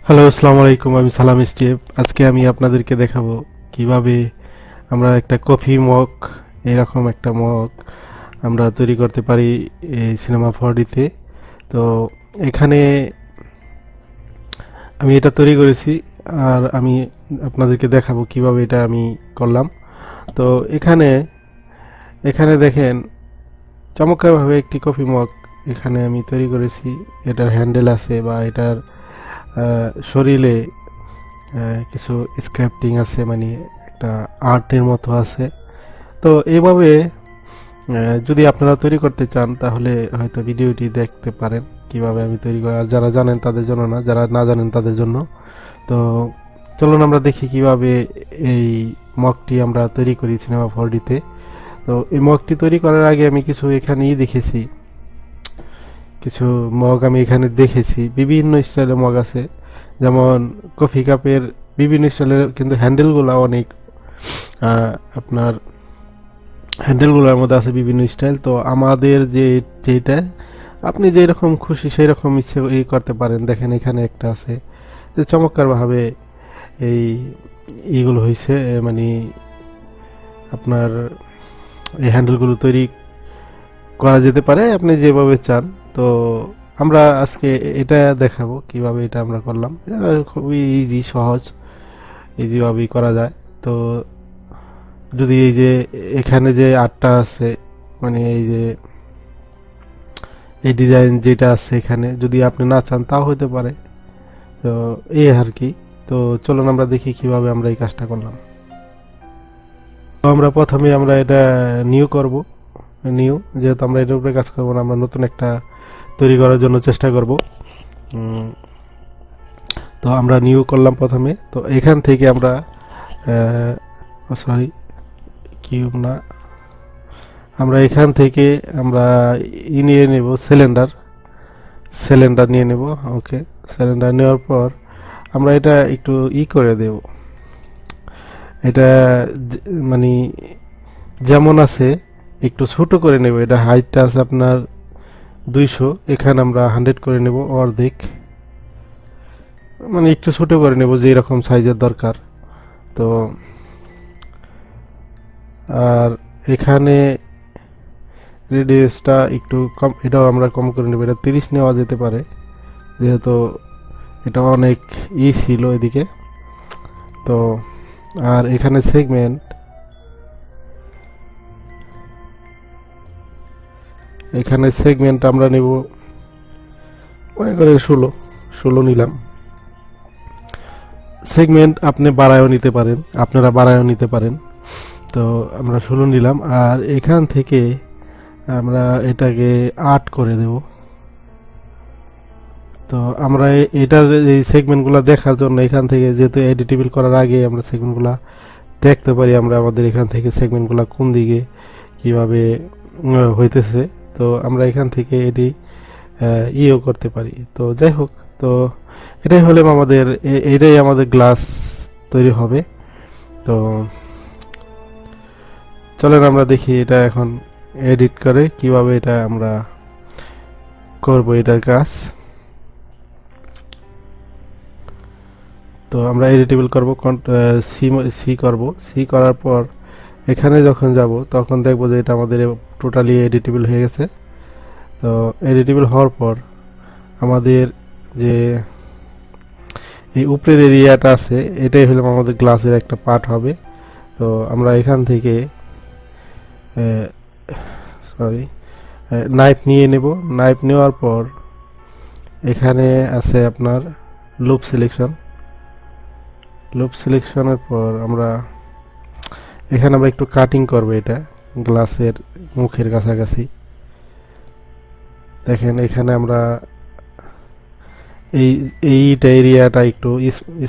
Hello, আসসালামু আলাইকুম। আমি সালাম স্টিভ। আজকে আমি আপনাদেরকে দেখাবো কিভাবে আমরা একটা কফি মগ, এরকম একটা মগ আমরা তৈরি করতে পারি এই সিনেমা 4D-তে। তো এখানে আমি এটা তৈরি করেছি, আর আমি আপনাদেরকে দেখাবো কিভাবে এটা আমি করলাম। তো এখানে এখানে দেখেন, চমৎকারভাবে একটি কফি মগ এখানে আমি তৈরি করেছি। এটার হ্যান্ডেল আছে, বা এটার শরীরে কিছু স্ক্রাপ্টিং আছে, মানে একটা আর্টের মতো আছে। তো এইভাবে যদি আপনারা তৈরি করতে চান তাহলে হয়তো ভিডিওটি দেখতে পারেন কিভাবে আমি তৈরি করি। আর যারা জানেন তাদের জন্য না, যারা না জানেন তাদের জন্য। তো চলুন আমরা দেখি কিভাবে এই মগটি আমরা তৈরি করি সিনেমা 4D-তে। তো এই মগটি তৈরি করার আগে আমি কিছু এখানেই দেখেছি, কিছু মগ আমি এখানে দেখেছি। বিভিন্ন স্টাইলের মগ আছে, যেমন কফি কাপের বিভিন্ন স্টাইলের, কিন্তু হ্যান্ডেলগুলো অনেক আপনার হ্যান্ডেলগুলোর মধ্যে আছে বিভিন্ন স্টাইল। তো আমাদের যেটা আপনি যেরকম খুশি সেই রকম ইচ্ছে করতে পারেন। দেখেন এখানে একটা আছে, যে চমৎকারভাবে এই এইগুলো হয়েছে, মানে আপনার এই হ্যান্ডেলগুলো তৈরি করা যেতে পারে আপনি যেভাবে চান। তো আমরা আজকে এটা দেখাবো কিভাবে এটা আমরা করলাম। এটা খুবই ইজি, সহজ, ইজিভাবেই করা যায়। তো যদি এই যে এখানে যে আর্টটা আছে, মানে এই যে এই ডিজাইন যেটা আছে এখানে, যদি আপনি না চান তাও হতে পারে। তো এই আর কি। তো চলুন আমরা দেখি কিভাবে আমরা এই কাজটা করলাম। তো আমরা প্রথমে আমরা এটা নিউ করব। নিউ, যেহেতু আমরা এটার উপরে কাজ করবো না, আমরা নতুন একটা তৈরি করার জন্য চেষ্টা করব। তো আমরা নিউ করলাম প্রথমে। তো এখান থেকে আমরা সরি, কিউব না, আমরা এখান থেকে আমরা নিয়ে নেব সিলিন্ডার। সিলিন্ডার নিয়ে নেব। ওকে, সিলিন্ডার নেওয়ার পর আমরা এটা একটু করে দেব। এটা মানে যেমন আছে একটু ছোট করে নেব। এটা হাইটটা আছে আপনার 200, এখানে আমরা 100 করে নেব, অর্ধেক, মানে একটু ছোট করে নেব যে এরকম সাইজের দরকার। তো আর এখানে রেডিয়াসটা একটু কম, এটাও আমরা কম করে নেব। এটা 30 নেওয়া যেতে পারে, যেহেতু এটা অনেক ছিল এদিকে। তো আর এখানে সেগমেন্ট, আমরা নেব মনে করে 16 নিলাম। সেগমেন্ট আপনি বাড়ায়ও নিতে পারেন, আপনারা বাড়ায়ও নিতে পারেন। তো আমরা 16 নিলাম, আর এখান থেকে আমরা এটাকে 8 করে দেব। তো আমরা এটার এই সেগমেন্টগুলো দেখার জন্য এখান থেকে, যেহেতু এডিটেবল করার আগে আমরা সেগমেন্টগুলো দেখতে পারি, আমরা আমাদের এখান থেকে সেগমেন্টগুলো কোন দিকে কিভাবে হইতেছে। তো আমরা এখান থেকে এটি করতে পারি। তো যাই হোক, তো এটাই হলে আমাদের এটাই আমাদের গ্লাস তৈরি হবে। তো চলেন আমরা দেখি এটা এখন এডিট করে কিভাবে এটা আমরা করব এটার কাজ। তো আমরা এডিটেবল করব, সি করব। সি করার পর এখানে যখন যাব তখন দেখব যে এটা আমাদের টোটালি এডিটেবল হয়ে গেছে। তো এডিটেবল হওয়ার পর আমাদের যে এই উপরের এরিয়াটা আছে, এটাই হলো আমাদের গ্লাসের একটা পার্ট হবে। তো আমরা এখান থেকে সরি নাইফ নিয়ে নেব। নাইফ নেওয়ার পর এখানে আছে আপনার লুপ সিলেকশন। লুপ সিলেকশনের পর আমরা এখানে আমরা একটু কাটিং করব এটা গ্লাসের মুখের কাছাকাছি। দেখেন এখানে আমরা এইটা এরিয়াটা একটু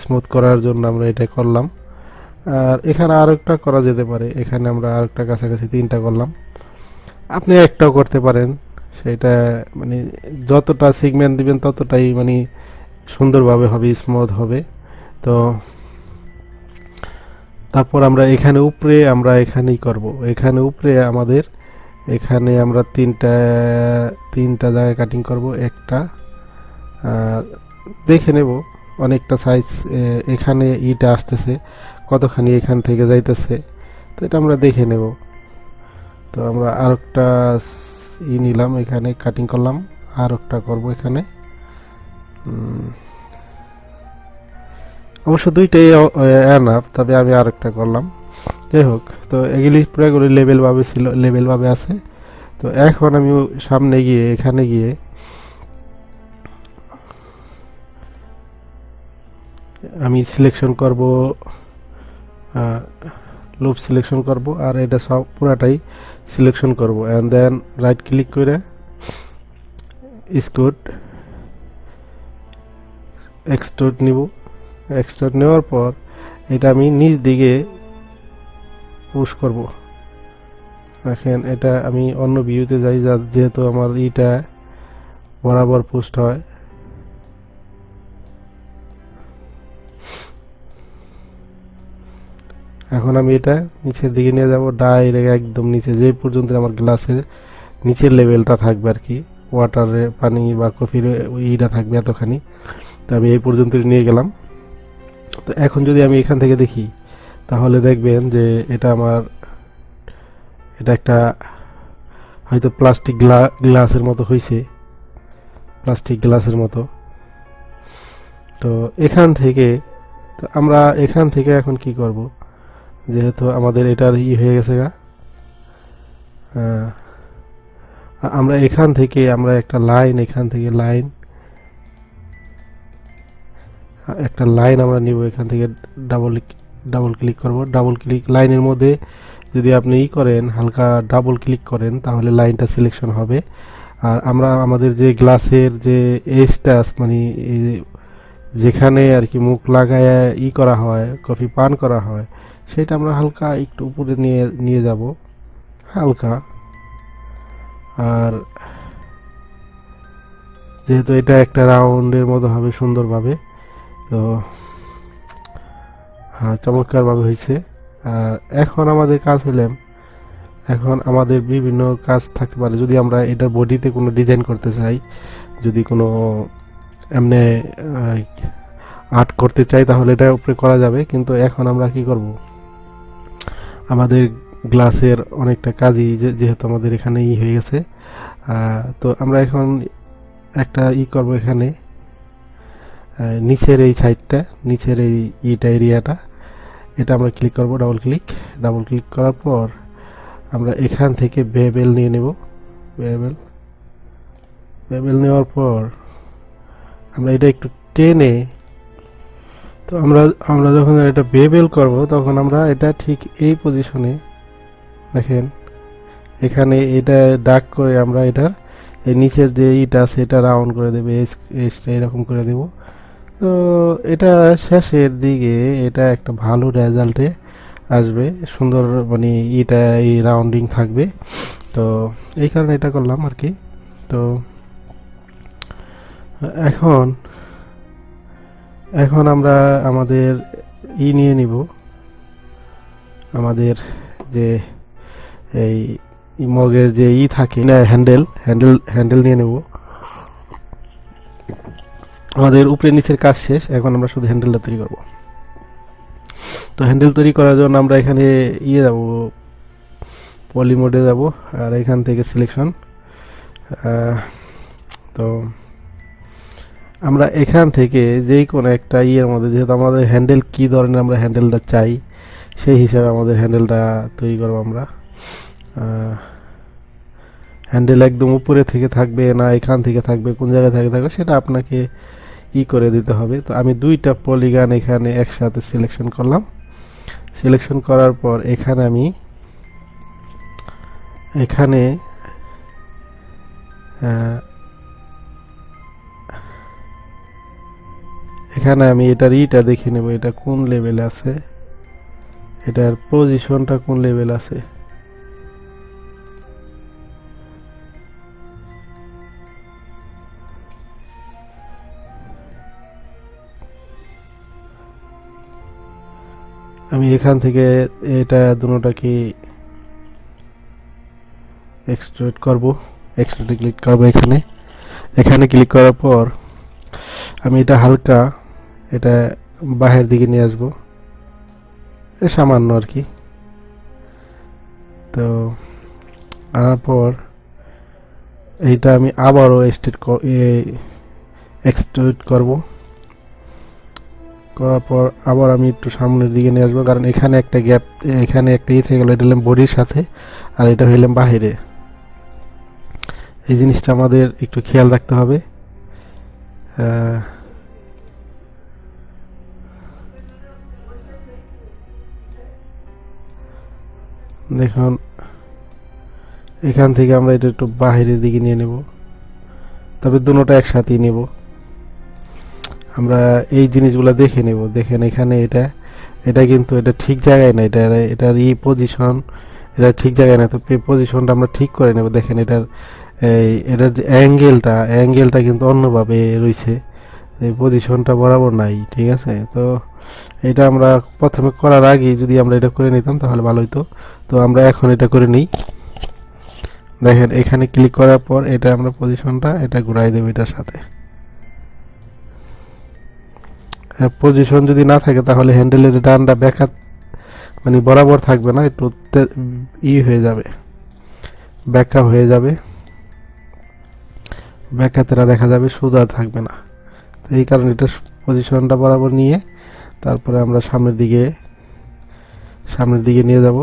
স্মুথ করার জন্য আমরা এটা করলাম। আর এখানে আর একটা করা যেতে পারে, এখানে আমরা আর একটা কাছাকাছি 3টা করলাম। আপনি একটাও করতে পারেন, সেটা মানে যতটা সেগমেন্ট দিবেন ততটাই মানে সুন্দরভাবে হবে, স্মুথ হবে। তো তারপর আমরা এখানে উপরে আমরা এখানেই করব। এখানে উপরে আমাদের এখানে আমরা তিনটা জায়গায় কাটিং করব। একটা আর দেখে নেব অনেকটা সাইজ এখানে ইটা আসতেছে, কতখানি এখান থেকে যাইতেছে, তো এটা আমরা দেখে নেব। তো আমরা আরেকটা নিলাম, এখানে কাটিং করলাম, আরেকটা করব এখানে। অবশ্য দুইটাই এনাফ, তবে আমি আরেকটা করলাম। যাই হোক, তো এগুলি পুরোগুলি লেভেলভাবে ছিল, লেভেলভাবে আছে। তো এখন আমি সামনে গিয়ে এখানে গিয়ে আমি সিলেকশন করব, লুপ সিলেকশন করব, আর এটা সব পুরাটাই সিলেকশন করব, এন্ড দেন রাইট ক্লিক করে এক্সট্রুড নিব। এক্সট্রুড নেওয়ার পর এটা আমি নিচ দিকে পুশ করব। দেখেন, এটা আমি অন্য ভিউতে যাই, যেহেতু আমার এটা বরাবর পোস্ট হয়। এখন আমি এটা নিচের দিকে নিয়ে যাব, ডাইরেক্ট একদম নিচে, যে পর্যন্ত আমার গ্লাসের নিচের লেভেলটা থাকবে আর কি, ওয়াটারের পানি বা কফির ইটা থাকবে এতখানি। তো আমি এই পর্যন্ত নিয়ে গেলাম। তো এখন যদি আমি এখান থেকে দেখি, তাহলে দেখবেন যে এটা আমার, এটা একটা হয়তো প্লাস্টিক গ্লাসের মতো হয়েছে, প্লাস্টিক গ্লাসের মতো। তো এখান থেকে, তো আমরা এখান থেকে এখন কি করব, যেহেতু আমাদের এটার হয়ে গেছে গা, আমরা এখান থেকে আমরা একটা লাইন, এখান থেকে একটা লাইন আমরা নিব। এখান থেকে ডাবল ক্লিক করব। ডাবল ক্লিক লাইনের মধ্যে যদি আপনি করেন, হালকা ডাবল ক্লিক করেন, তাহলে লাইনটা সিলেকশন হবে। আর আমরা আমাদের যে গ্লাসের যে এজটা, মানে যেখানে আর কি মুখ লাগায় করা হয়, কফি পান করা হয়, সেটা আমরা হালকা একটু উপরে নিয়ে যাব, হালকা। আর যেহেতু এটা একটা রাউন্ডের মতো হবে সুন্দরভাবে, তো হ্যাঁ, চমৎকারভাবে হয়েছে। আর এখন আমাদের কাজ হলাম, এখন আমাদের বিভিন্ন কাজ থাকতে পারে। যদি আমরা এটার বডিতে কোনো ডিজাইন করতে চাই, যদি কোনো এমনি আর্ট করতে চাই, তাহলে এটার উপরে করা যাবে। কিন্তু এখন আমরা কি করব, আমাদের গ্লাসের অনেকটা কাজই যেহেতু আমাদের এখানে হয়ে গেছে, তো আমরা এখন একটা করব এখানে, নিচের এই সাইডটা, নিচের এই এরিয়াটা, এটা আমরা ক্লিক করব, ডাবল ক্লিক করার পর আমরা এখান থেকে বেবেল নিয়ে নেব। বেবেল নেওয়ার পর আমরা এটা একটু টেনে, তো আমরা যখন এটা বেবেল করব, তখন আমরা এটা ঠিক এই পজিশনে, দেখেন এখানে এটা ডাক করে আমরা এটা এই নিচের যে ইটা আছে এটা রাউন্ড করে দেবে, এজটা এরকম করে দেব। তো এটা শেষের দিকে এটা একটা ভালো রেজাল্টে আসবে, সুন্দর, মানে এটা এই রাউন্ডিং থাকবে। তো এই কারণে এটা করলাম আর কি। তো এখন আমরা আমাদের নিয়ে নিব, আমাদের যে এই মগের যে থাকে না, হ্যান্ডেল নিয়ে নেব। আমাদের উপরে নিচের কাজ শেষ, এখন আমরা শুধু হ্যান্ডেলটা তৈরি করব। তো হ্যান্ডেল তৈরি করার জন্য আমরা এখানে যাব, পলি মোডে যাব, আর এখান থেকে সিলেকশন। তো আমরা এখান থেকে যেই কোনো একটা মধ্যে, যেহেতু আমাদের হ্যান্ডেল কি ধরনের আমরা হ্যান্ডেলটা চাই, সেই হিসাবে আমাদের হ্যান্ডেলটা তৈরি করব আমরা। হ্যান্ডেল একদম উপরে থেকে থাকবে না এখান থেকে থাকবে, কোন জায়গায় থাকবে সেটা আপনাকে করে দিতে হবে। তো আমি দুইটা পলিগন এখানে একসাথে সিলেকশন করলাম। সিলেকশন করার পর এখানে আমি এটার দেখে নেব, এটা কোন লেভেলে আছে, এটার পজিশনটা কোন লেভেল আছে। আমি এখান থেকে এটা দুটোটাকে এক্সট্রুড করব, ক্লিক করব। এখানে ক্লিক করার পর আমি এটা হালকা এটা বাহির দিকে নিয়ে আসবো, সামান্য আর কি। তো আনার পর এইটা আমি আবারও এক্সট্রুড করব। করার পর আবার আমি একটু সামনের দিকে নিয়ে আসবো, কারণ এখানে একটা গ্যাপ, এখানে একটা থেকে গেল, এটা হলাম বডির সাথে আর এটা হইলাম বাহিরে। এই জিনিসটা আমাদের একটু খেয়াল রাখতে হবে। দেখুন এখান থেকে আমরা এটা একটু বাহিরের দিকে নিয়ে নেব, তবে দুটোটা একসাথেই নেব। আমরা এই জিনিসগুলো দেখে নেব। দেখেন এখানে এটা এটা কিন্তু এটা ঠিক জায়গায় না, এটার পজিশন এটা ঠিক জায়গায় না। তো পজিশনটা আমরা ঠিক করে নেব। দেখেন এটার যে অ্যাঙ্গেলটা কিন্তু অন্যভাবে রয়েছে, এই পজিশনটা বরাবর নাই, ঠিক আছে। তো এটা আমরা প্রথমে করার আগে যদি আমরা এটা করে নিতাম তাহলে ভালো হতো। তো আমরা এখন এটা করে নিই। দেখেন এখানে ক্লিক করার পর এটা আমরা পজিশনটা এটা ঘুরাই দেব এটার সাথে। পজিশন যদি না থাকে তাহলে হ্যান্ডেলের ডানটা ব্যাকা মানে বরাবর থাকবে না, একটু হয়ে যাবে, ব্যাকা হয়ে যাবে, ব্যাকাতেরা দেখা যাবে, সোজা থাকবে না। এই কারণে এটা পজিশনটা বরাবর নিয়ে তারপরে আমরা সামনের দিকে নিয়ে যাব।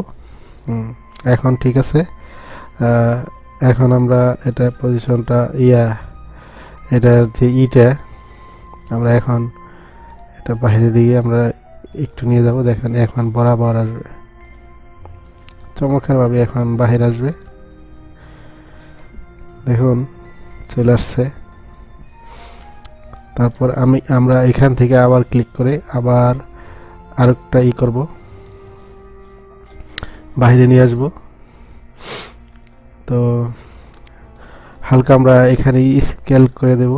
এখন ঠিক আছে। এখন আমরা এটা পজিশনটা এটার যে আমরা এখন এটা বাইরের দিকে আমরা একটু নিয়ে যাব। দেখেন এখন বরাবর আসবে, চমৎকার ভাবে এখন বাহির আসবে। দেখুন চলে আসছে। তারপর আমরা এখান থেকে আবার ক্লিক করে আবার আরেকটা করব, বাইরে নিয়ে আসব। তো হালকা আমরা এখানে স্কেল করে দেব।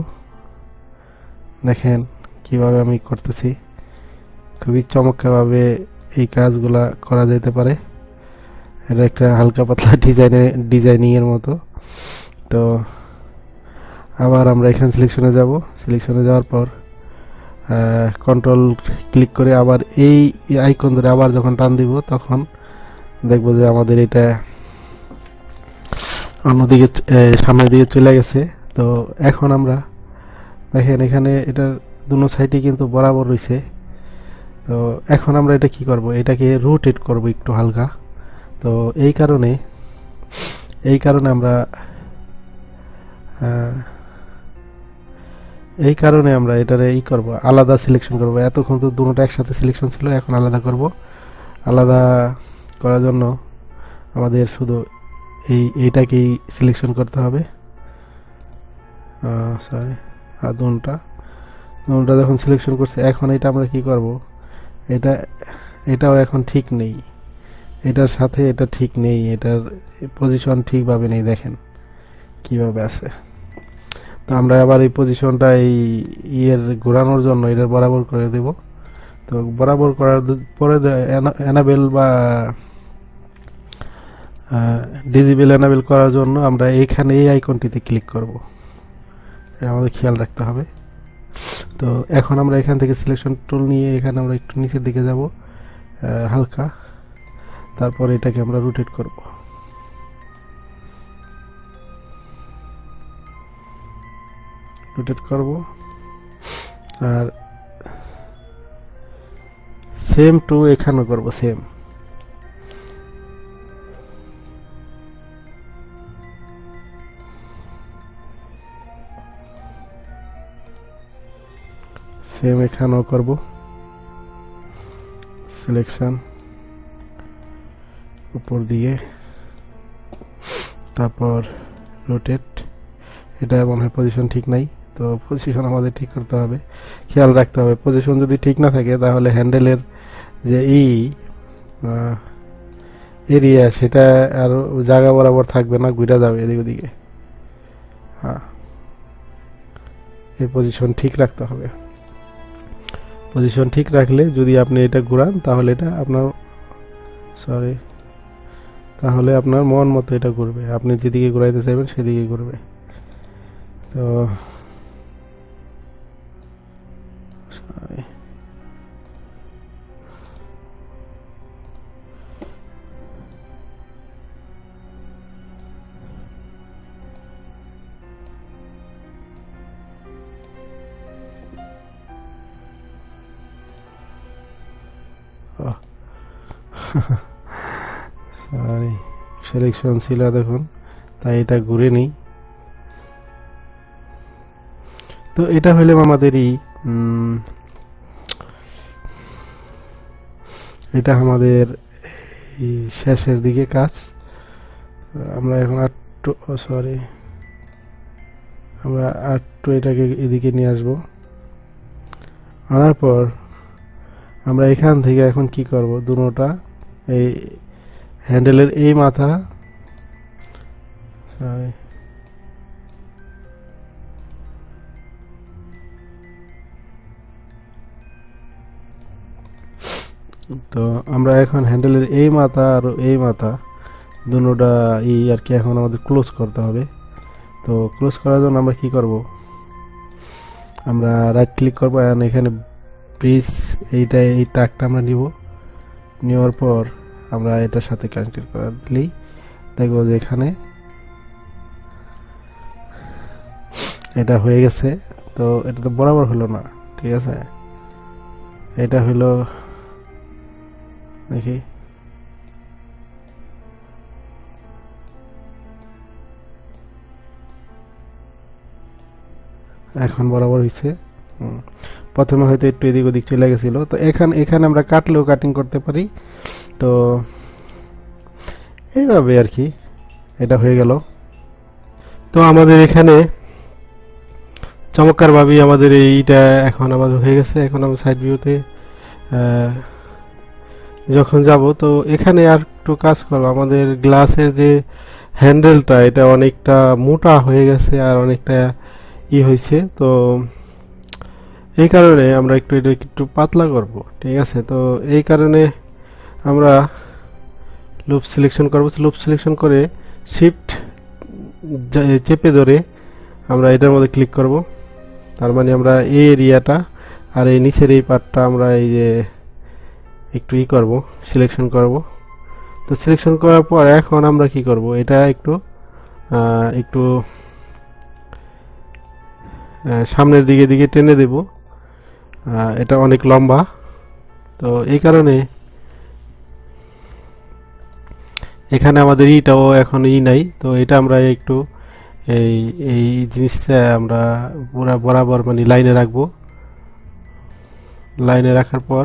দেখেন কিভাবে আমি করতেছি, খুবই চমৎকারভাবে এই কাজগুলা করা যেতে পারে। এটা একটা হালকা পাতলা ডিজাইনিং এর মতো। তো আবার আমরা এখানে সিলেকশনে যাব। সিলেকশনে যাওয়ার পর কন্ট্রোল ক্লিক করে আবার এই আইকন ধরে আবার যখন টান দিব তখন দেখব যে আমাদের এটা অন্যদিকে সামনের দিকে চলে গেছে। তো এখন আমরা দেখেন এখানে এটার দুনো সাইডে কিন্তু বরাবর রয়েছে। তো এখন আমরা এটা কি করব, এটাকে রোটেট করব একটু হালকা। তো এই কারণে আমরা এটারে করব, আলাদা সিলেকশন করব। এতক্ষণ তো দুটোটা একসাথে সিলেকশন ছিল, এখন আলাদা করব। আলাদা করার জন্য আমাদের শুধু এইটাকেই সিলেকশন করতে হবে। সরি, আর দুটোটা যখন সিলেকশন করছে এখন এটা আমরা কি করব, এটাও এখন ঠিক নেই, এটার সাথে এটা ঠিক নেই, এটার পজিশন ঠিকভাবে নেই। দেখেন কিভাবে আছে। তো আমরা আবার এই পজিশনটা ঘোরানোর জন্য এটা বরাবর করে দেব। তো বরাবর করার পরে এনাবেল বা ডিজিবল এনাবেল করার জন্য আমরা এখানে এই আইকনটিতে ক্লিক করব, আমাদের খেয়াল রাখতে হবে। তো এখন আমরা এখান থেকে সিলেকশন টুল নিয়ে এখানে আমরা একটু নিচের দিকে যাব হালকা। তারপর এটাকে আমরা রোটেট করব। আর সেম টু এখানেও করব, সেম এখানেও করব। সিলেকশন উপর দিয়ে, তারপর রোটেট। এটা মনে হয় পজিশন ঠিক নাই, তো পজিশন আমাদের ঠিক করতে হবে, খেয়াল রাখতে হবে। পজিশন যদি ঠিক না থাকে তাহলে হ্যান্ডেলের যে এরিয়া সেটা আর জায়গা বরাবর থাকবে না, ঘুরে যাবে এদিক ওদিকে। হ্যাঁ, এই পজিশন ঠিক রাখতে হবে। পজিশন ঠিক রাখলে যদি আপনি এটা ঘুরান তাহলে এটা আপনার মন মতো এটা ঘুরবে, আপনি যেদিকে ঘুরাইতে চাইবেন সেদিকে ঘুরবে। তো সরি, সিলেকশন ছিল দেখুন, তাই এটা ঘুরে নেই। তো এটা হইলে আমাদেরই এটা আমাদের এই শেষের দিকে কাজ। আমরা এখন আটটু, সরি, আমরা আটটু এটাকে এদিকে নিয়ে আসবো। আনার পর আমরা এখান থেকে এখন কি করব, দুটোটা এই হ্যান্ডেলের এই মাথা, সরি, তো আমরা এখন হ্যান্ডেলের এই মাথা আর এই মাথা দুটোটা আর কি এখন আমাদের ক্লোজ করতে হবে। তো ক্লোজ করার জন্য আমরা কি করব, আমরা রাইট ক্লিক করবো, এখানে ব্রিজ এইটা এই টাকটা আমরা নিব। নেওয়ার পর আমরা এটার সাথে কানেক্ট করে দিলেই দেখবো যে এখানে এটা হয়ে গেছে। তো এটা তো বরাবর হলো না, ঠিক আছে, এটা হলো, দেখি এখন বরাবর হয়েছে। প্রথমে হয়তো একটু এদিক ওদিক চলে গেছিল। তো এখানে আমরা কাটলেও কাটিং করতে পারি। তো এইভাবে আর কি এটা হয়ে গেল। তো আমাদের এখানে চমৎকারভাবে আমাদের এইটা এখন আমাদের হয়ে গেছে। এখন আমরা সাইড ভিউতে যখন যাব, তো এখানে আর একটু কাজ করবো। আমাদের গ্লাসের যে হ্যান্ডেলটা, এটা অনেকটা মোটা হয়ে গেছে আর অনেকটা হয়েছে। তো এই কারণে আমরা একটু এটা একটু পাতলা করব, ঠিক আছে। তো এই কারণে আমরা লুপ সিলেকশন করব। লুপ সিলেকশন করে শিফট চেপে ধরে আমরা এটার মধ্যে ক্লিক করব। তার মানে আমরা এই এরিয়াটা আর এই নিচের এই পার্টটা আমরা এই যে একটু করব, সিলেকশন করব। তো সিলেকশন করার পর এখন আমরা কি করব, এটা একটু একটু সামনের দিকে দিকে টেনে দেব। এটা অনেক লম্বা, তো এই কারণে এখানে আমাদের ইটাও এখন নাই। তো এটা আমরা একটু এই এই জিনিসটা আমরা পুরা বরাবর মানে লাইনে রাখবো। লাইনে রাখার পর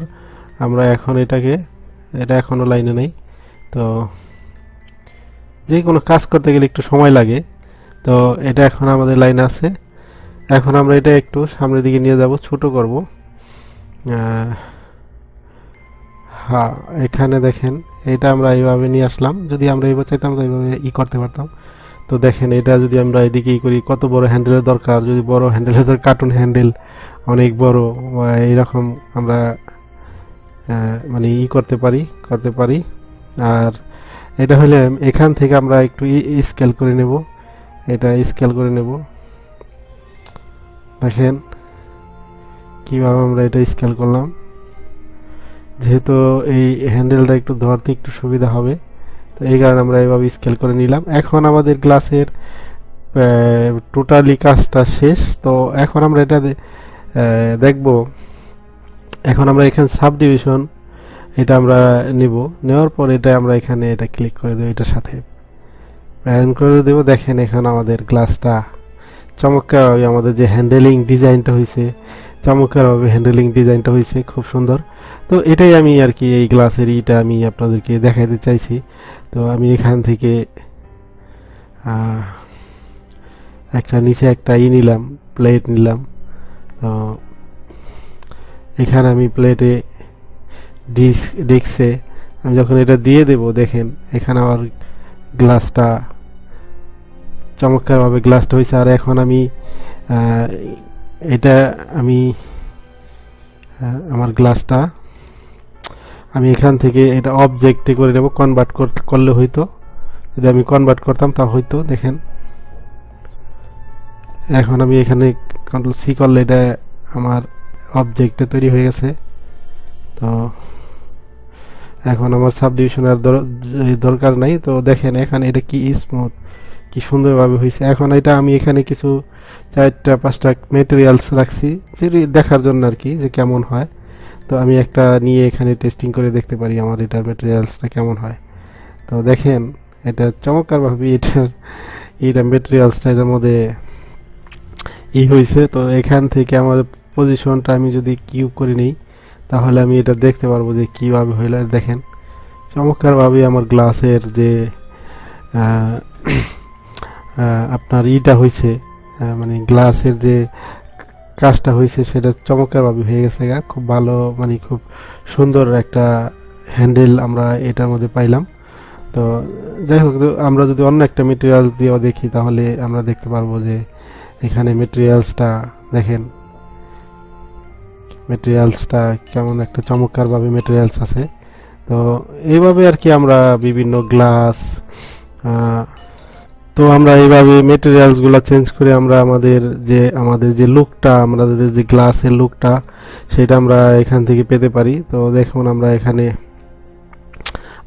আমরা এখন এটাকে, এটা এখনো লাইনে নেই। তো যে কোনো কাজ করতে গেলে একটু সময় লাগে। তো এটা এখন আমাদের লাইনে আছে। এখন আমরা এটা একটু সামনের দিকে নিয়ে যাব, ছোট করব। হ্যাঁ, এখানে দেখেন এটা আমরা এইভাবে নিয়ে আসলাম। যদি আমরা এইভাবে চাইতাম তো এইভাবে করতে পারতাম। তো দেখেন এটা যদি আমরা এদিকে করি, কত বড় হ্যান্ডেলের দরকার। যদি বড় হ্যান্ডেলের কার্টুন হ্যান্ডেল অনেক বড় এইরকম আমরা মানে করতে পারি। আর এটা হলে এখান থেকে আমরা একটু স্কেল করে নেব, এটা স্কেল করে নেব। দেখেন কিভাবে আমরা এটা স্কেল করলাম। যেহেতু এই হ্যান্ডেলটা একটু ধরতে একটু সুবিধা হবে, তো এই কারণে আমরা এইভাবে স্কেল করে নিলাম। এখন আমাদের গ্লাসের টোটালি কাজটা শেষ। তো এখন আমরা এটা দেখব। এখন আমরা এখানে সাব ডিভিশন এটা আমরা নেব। নেওয়ার পর এটা আমরা এখানে এটা ক্লিক করে দেবো, এটার সাথে প্যারেন্ট করে দেবো। দেখেন এখন আমাদের গ্লাসটা চমৎকারভাবে আমাদের যে হ্যান্ডেলিং ডিজাইনটা হয়েছে, চমৎকারভাবে হ্যান্ডেলিং ডিজাইনটা হয়েছে, খুব সুন্দর। তো এটাই আমি আর কি এই গ্লাসের আমি আপনাদেরকে দেখাতে চাইছি। তো আমি এখান থেকে একটা নিচে একটা নিলাম, প্লেট নিলাম। এখানে আমি প্লেটে ডিস্কে আমি যখন এটা দিয়ে দেব, দেখেন এখানে আমার গ্লাসটা চমৎকারভাবে গ্লাসটা হয়েছে। আর এখন আমি এটা আমি আমার গ্লাসটা আমি এখান থেকে এটা অবজেক্টে করে নেব। কনভার্ট করলে হয়তো, যদি আমি কনভার্ট করতাম তা হয়তো। দেখেন এখন আমি এখানে কন্ট্রোল সি করলে এটা আমার অবজেক্টে তৈরি হয়ে গেছে। তো এখন আমার সাবডিভিশনের দরকার নাই। তো দেখেন এখানে এটা কি স্মুথ, কি সুন্দরভাবে হয়েছে। এখন এটা আমি এখানে কিছু 4-5টা মেটেরিয়ালস রাখছি, যেটি দেখার জন্য আর কি, যে কেমন হয়। তো আমি একটা নিয়ে এখানে টেস্টিং করে দেখতে পারি আমার এটার ম্যাটেরিয়ালসটা কেমন হয়। তো দেখেন এটা চমৎকারভাবে এটা ম্যাটেরিয়ালসটা এটার মধ্যে হয়েছে। তো এখান থেকে আমাদের পজিশনটা আমি যদি কিউব করে নিই তাহলে আমি এটা দেখতে পারবো যে কিভাবে হইলো। আর দেখেন চমৎকারভাবে আমার গ্লাসের যে আহ, আপনার হয়েছে, মানে গ্লাসের যে কাজটা হয়েছে সেটা চমৎকারভাবে হয়ে গেছে খুব ভালো, মানে খুব সুন্দর একটা হ্যান্ডেল আমরা এটার মধ্যে পাইলাম। তো যাই হোক, তো আমরা যদি অন্য একটা মেটেরিয়াল দিয়েও দেখি তাহলে আমরা দেখতে পারবো যে এখানে মেটেরিয়ালসটা দেখেন, মেটেরিয়ালসটা কেমন একটা চমৎকারভাবে মেটেরিয়ালস আছে। তো এইভাবে আর কি আমরা বিভিন্ন গ্লাস, তো আমরা এইভাবে মেটেরিয়ালসগুলো চেঞ্জ করে আমরা আমাদের যে লুকটা, আমাদের যে গ্লাসের লুকটা সেটা আমরা এখান থেকে পেতে পারি। তো দেখুন আমরা এখানে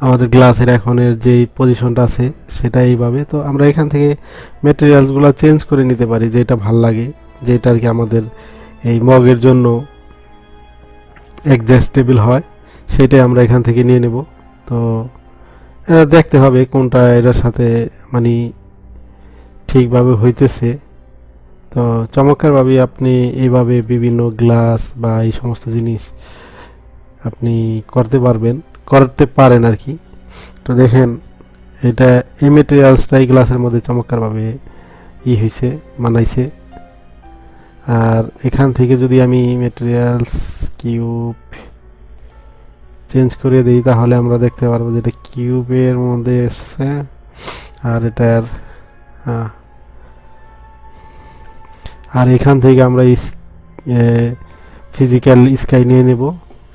আমাদের গ্লাসের এখনের যে পজিশনটা আছে সেটা এইভাবে। তো আমরা এখান থেকে মেটেরিয়ালসগুলো চেঞ্জ করে নিতে পারি, যেটা ভাল লাগে, যেটা আর কি আমাদের এই মগের জন্য অ্যাডজাস্টেবল হয়, সেটাই আমরা এখান থেকে নিয়ে নেব। তো এটা দেখতে হবে কোনটা এটার সাথে মানে ঠিকভাবে হইতেছে। তো চমৎকারভাবে আপনি এইভাবে বিভিন্ন গ্লাস বা এই সমস্ত জিনিস আপনি করতে পারেন আর কি। তো দেখেন এটা এই মেটেরিয়ালসটা এই গ্লাসের মধ্যে চমৎকারভাবে হয়েছে, মানাইছে। আর এখান থেকে যদি আমি মেটেরিয়ালস কিউব চেঞ্জ করে দিই তাহলে আমরা দেখতে পারবো যে এটা কিউবের মধ্যে এসছে। আর এটার আর এখান থেকে আমরা ফিজিক্যাল স্কাই নিয়ে নেব।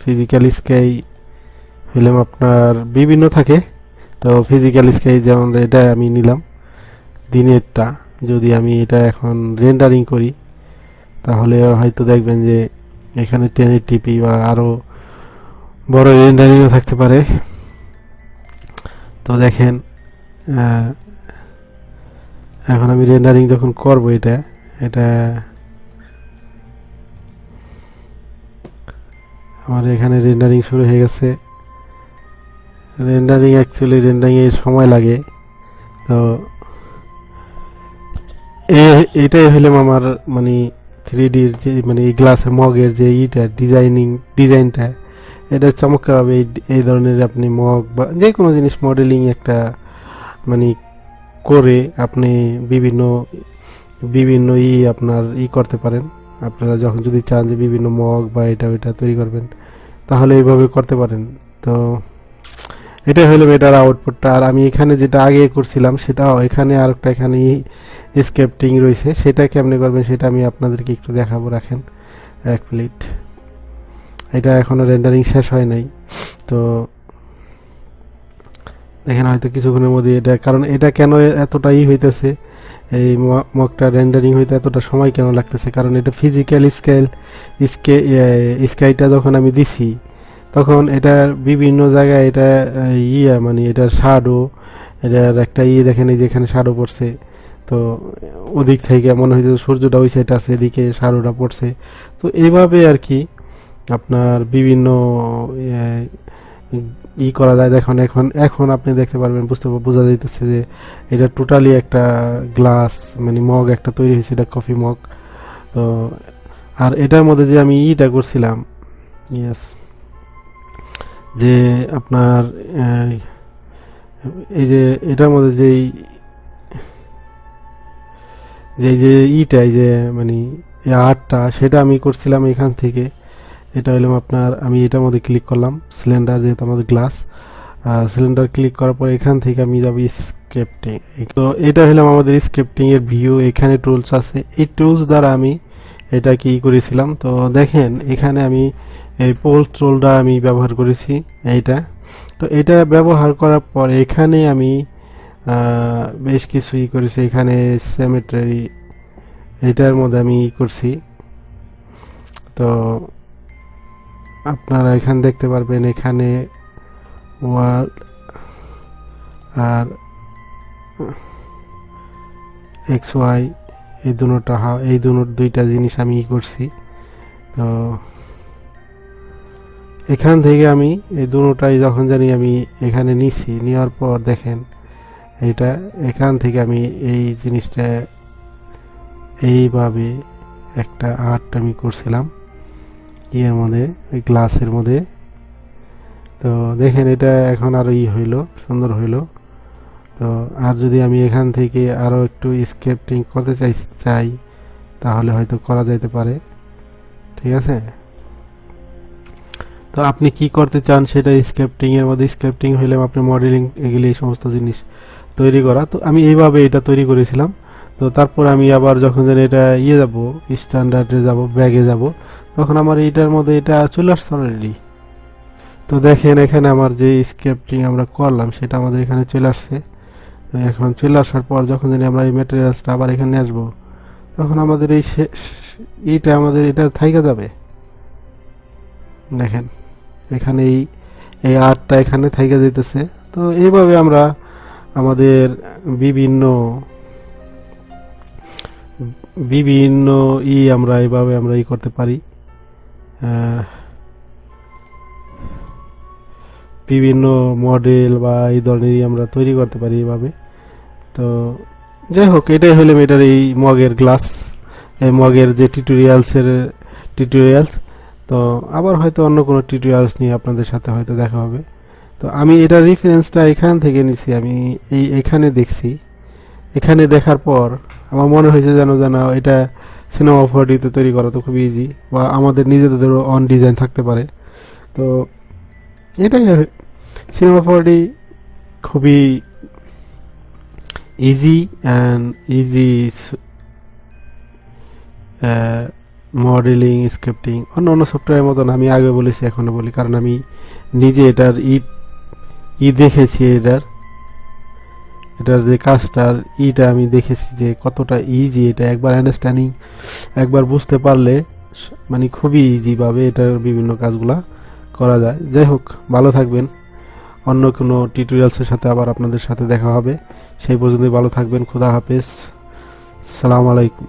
ফিজিক্যাল স্কাই ফিল্ম আপনার বিভিন্ন থাকে, তো ফিজিক্যাল স্কাই যেমন এটা আমি নিলাম দিনেরটা। যদি আমি এটা এখন রেন্ডারিং করি তাহলে হয়তো দেখবেন যে এখানে 1080p বা আরো বড় রেন্ডারিংও থাকতে পারে। তো দেখেন এখন আমি রেন্ডারিং যখন করব এটা আমার এখানে রেন্ডারিং শুরু হয়ে গেছে। রেন্ডারিং এর সময় লাগে। তো এটাই হইলাম আমার মানে 3D যে মানে এই গ্লাসের মগের যে ডিজাইনটা এটা চমৎকারভাবে এই ধরনের আপনি মগ বা যে কোনো জিনিস মডেলিং একটা মানে করে আপনি বিভিন্ন বিভিন্ন আপনার করতে পারেন। আপনারা যখন যদি চান যে বিভিন্ন মগ বা এটা ওইটা তৈরি করবেন তাহলে এইভাবে করতে পারেন। তো এটাই হলো এটার আউটপুটটা। আর আমি এখানে যেটা আগে করছিলাম সেটাও এখানে আরেকটা এখানে স্ক্রিপ্টিং রয়েছে, সেটা কেমনে করবেন সেটা আমি আপনাদেরকে একটু দেখাবো। রাখেন এক প্লেট, এটা এখনো রেন্ডারিং শেষ হয় নাই। তো দেখেন হয়তো কিছুক্ষণের মধ্যে এটা, কারণ এটা কেন এতটাই হইতেছে, এই মকটা রেন্ডারিং হইতে এতটা সময় কেন লাগতেছে, কারণ এটা ফিজিক্যাল স্কাইটা যখন আমি দিছি তখন এটার বিভিন্ন জায়গায় এটা মানে এটার শ্যাডো, এটার একটা দেখেন এই যেখানে শ্যাডো পড়ছে। তো ওদিক থেকে মনে হইতেছে সূর্যটা ওই সাইড আছে, এদিকে শ্যাডোটা পড়ছে। তো এইভাবে আর কি আপনার বিভিন্ন করা যায়। দেখুন এখন আপনি দেখতে পারবেন, বোঝা যাইতেছে যে এটা টোটালি একটা গ্লাস মানে মগ একটা তৈরি হয়েছে, এটা কফি মগ। তো আর এটার মধ্যে যে আমি করছিলাম, ইয়েস, যে আপনার এই যে এটার মধ্যে যেই যে এই যে মানে আর্টটা সেটা আমি করছিলাম এখান থেকে। এটা হলো আপনার, আমি এটার মধ্যে ক্লিক করলাম সিলিন্ডার, যেহেতু আমাদের গ্লাস, আর সিলিন্ডার ক্লিক করার পর এখান থেকে আমি যাব স্ক্রিপ্টিং। তো এটা হলো আমাদের স্ক্রিপ্টিং এর ভিউ। এখানে টুলস আছে, এই টুলস দ্বারা আমি এটা কি করেছিলাম। তো দেখেন এখানে আমি এই পোল টুলটা আমি ব্যবহার করেছি এইটা। তো এটা ব্যবহার করার পর এখানে আমি বেশ কিছু করেছি। এখানে সিমেট্রি এটার মধ্যে আমি করছি। তো আপনারা এখানে দেখতে পারবেন এখানে ওয়াল আর এক্স ওয়াই এই দুইটা জিনিস আমি করছি। তো এখান থেকে আমি এই দুটোটাই যখন জানি আমি এখানে নিছি, নেওয়ার পর দেখেন এইটা এখান থেকে আমি এই জিনিসটা এইভাবে একটা আর্ট আমি করছিলাম ইয়ের মধ্যে, ওই গ্লাসের মধ্যে। তো দেখেন এটা এখন আরো হইলো, সুন্দর হইলো। তো আর যদি আমি এখান থেকে আরো একটু স্কেপটিং করতে চাই তাহলে হয়তো করা যাইতে পারে, ঠিক আছে। তো আপনি কি করতে চান সেটা স্ক্রিপ্টিং এর মধ্যে, স্ক্রিপ্টিং হইলে আপনি মডেলিং এগুলি এই সমস্ত জিনিস তৈরি করা। তো আমি এইভাবে এটা তৈরি করেছিলাম। তো তারপর আমি আবার যখন যেন এটা যাব, স্ট্যান্ডার্ডে যাব, ব্যাগে যাব, তখন আমার এইটার মধ্যে এটা চলে আসছে অলরেডি। তো দেখেন এখানে আমার যে স্ক্রিপ্টিং আমরা করলাম সেটা আমাদের এখানে চলে আসছে। তো এখন চলে আসার পর যখন যেন আমরা এই ম্যাটেরিয়ালসটা আবার এখানে আসবো, তখন আমাদের এইটা আমাদের এটা থাইকা যাবে। দেখেন এখানে এই আর্টটা এখানে থাইকা যেতেছে। তো এইভাবে আমরা আমাদের বিভিন্ন বিভিন্ন আমরা এইভাবে আমরা করতে পারি, বিভিন্ন মডেল বা এই ধরনেরই আমরা তৈরি করতে পারি এইভাবে। তো যাই হোক, এটাই হলো এটার এই মগের গ্লাস, এই মগের যে টিউটোরিয়ালস। তো আবার হয়তো অন্য কোনো টিউটোরিয়ালস নিয়ে আপনাদের সাথে হয়তো দেখা হবে। তো আমি এটা রেফারেন্সটা এখান থেকে নিছি, আমি এখানে দেখছি। এখানে দেখার পর আমার মনে হয়েছে যেন এটা সিনেমা 4D-তে তৈরি করা তো খুব ইজি, বা আমাদের নিজেদেরও অন ডিজাইন থাকতে পারে। তো এটাই সিনেমা 4D খুবই ইজি মডেলিং, স্ক্রিপ্টিং অন্য সফটওয়্যারের মতন। আমি আগে বলেছি এখনো বলি, কারণ আমি নিজে এটার দেখেছি, এটার যে কাজটার আমি দেখেছি যে কতটা ইজি। এটা একবার আন্ডারস্ট্যান্ডিং, একবার বুঝতে পারলে মানে খুবই ইজি ভাবে এটার বিভিন্ন কাজগুলা করা যায়। যাই হোক, ভালো থাকবেন। অন্য কোনো টিউটোরিয়ালসের সাথে আবার আপনাদের সাথে দেখা হবে। সেই পর্যন্ত ভালো থাকবেন। খুদা হাফেজ। সালাম আলাইকুম।